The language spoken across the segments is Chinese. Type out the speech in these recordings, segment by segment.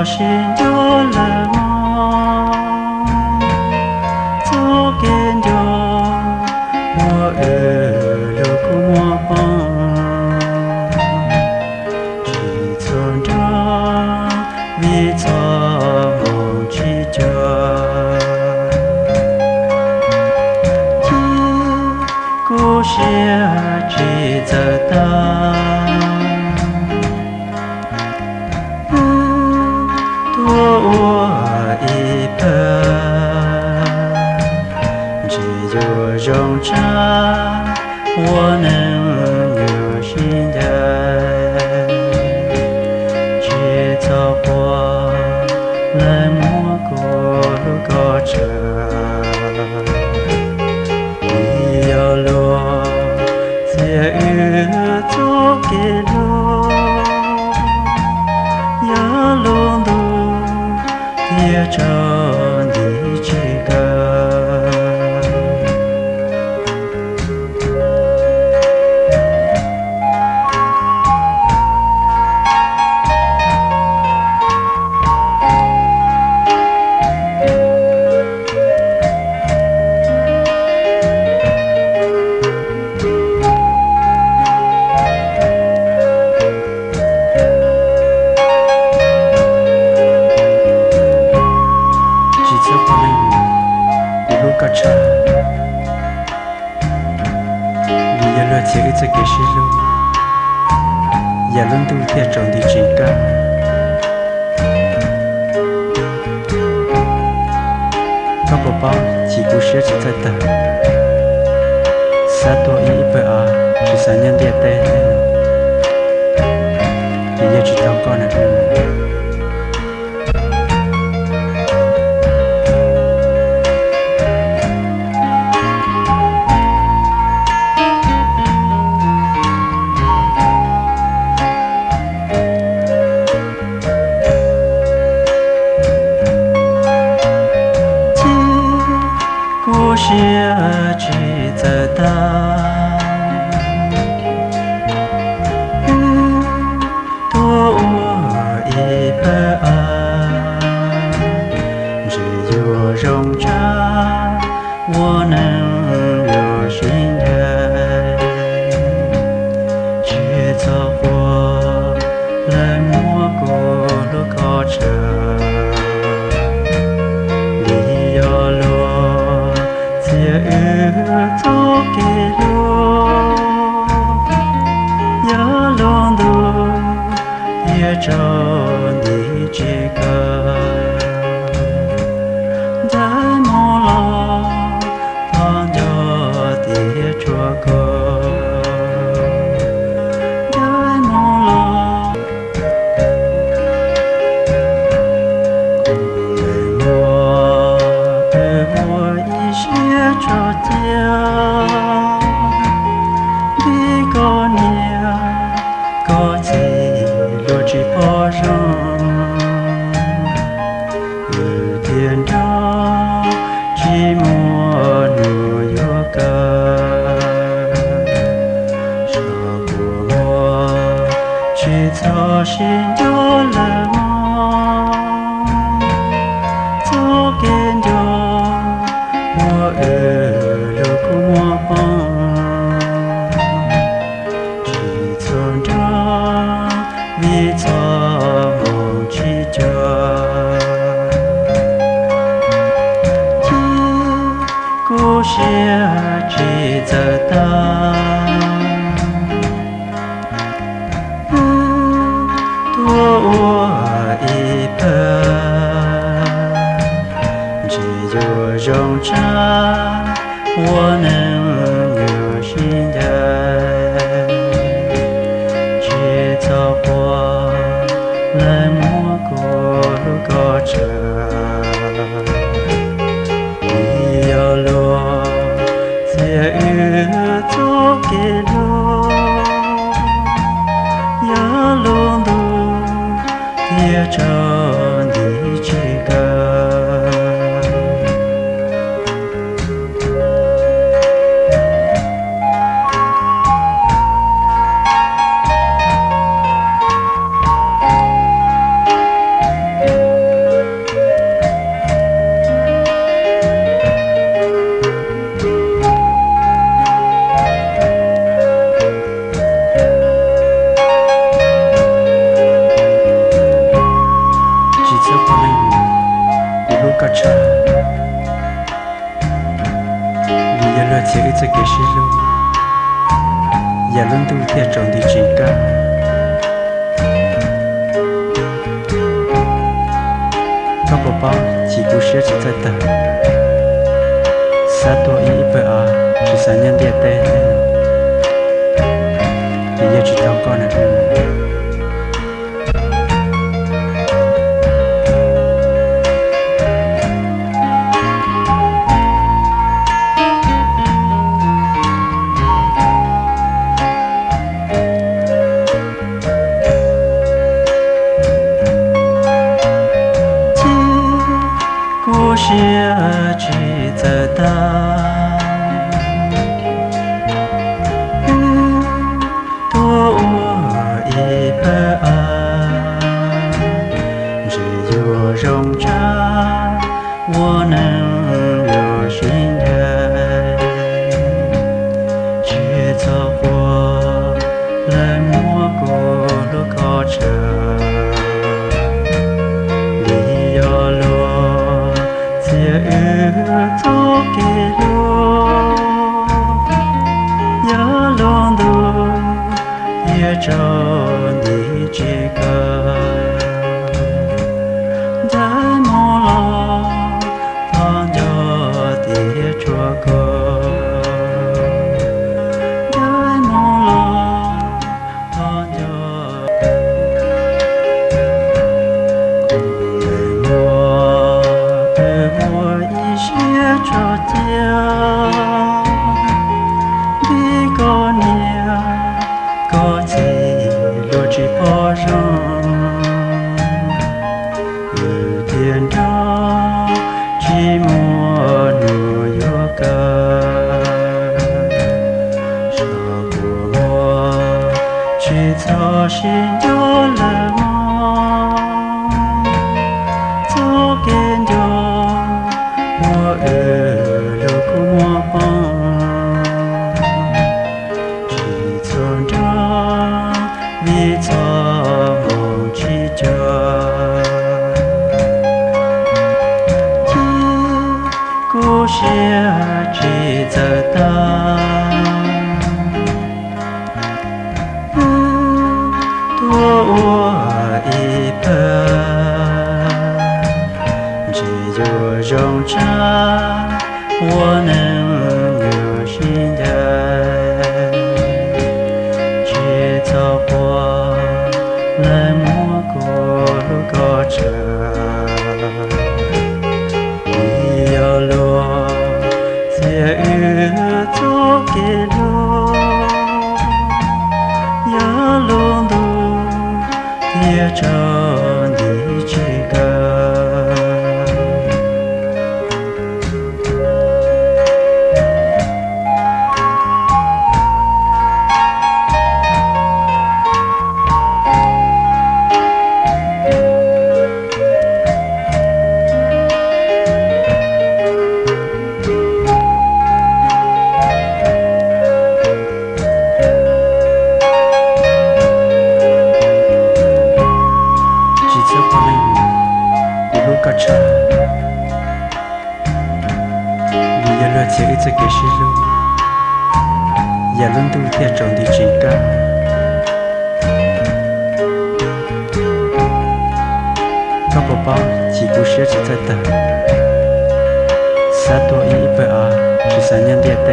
心就了我，走跟着我路过我帮，只从这为做梦去着，故事只在当。容着我能有心的，去走过冷漠路过着，你要路在走给路，要路也找你去个。Chỉ cái cái xí luôn, giờ luôn tu theo tròn đi chỉ cả. Các bà ba chỉ cố sẽ chỉ tại ta, sát tuổi ý vợ chỉ sáng nhân địa tê, thì giờ chỉ thằng con này.是只在当，多我一半，只有容着我能有心人，去走过冷漠路过着，你要路。走给路，要路途也找你这个，在梦里放着的这个，在梦里，我一些着家。走心就了我，走跟着我路过我帮，只从这为做梦去着，故事只在当。我一半，只有容着我能有心的，去走过冷漠路过着，你要路在走给路，要路途。也找你去个。chỉ ít cái xí luôn giờ luôn tu thiệt trồng thì chỉ cả có bảo bảo chỉ cố sẽ chỉ在等啥多一百只三年别带你也知道过呢是只在等，多我一百只有容着我能有心态，去走过冷漠过路口车。走给路，要浪路也找你这个，在梦了放着的这个，在梦了放着。着家，比个年个几路只波上，雨天着寂寞路有个，少过我去操心有了梦，走跟着。我路过莫邦，只从着你做梦起着，故事只在等，多我一半。只有容着我能有心的，去走过冷漠过路过着，你要路借雨走给路，要路路也找你这个。车，你也了解一直给是路，也轮到别种的几个，个宝宝几故事只在等，啥多一百只三年别带，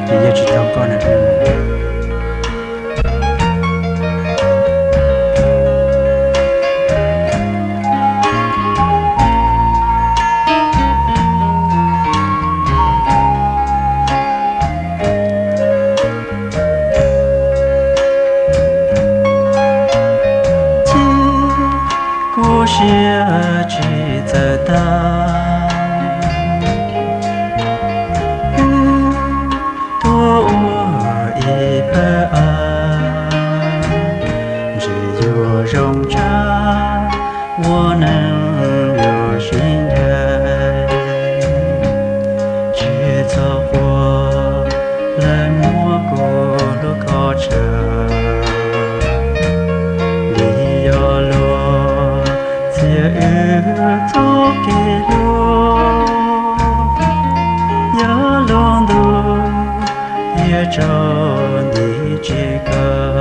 你也知道过呢。故事只在等，多我一半，只有容着我能有心态，去走过冷漠过路口车。走给路，找你解渴。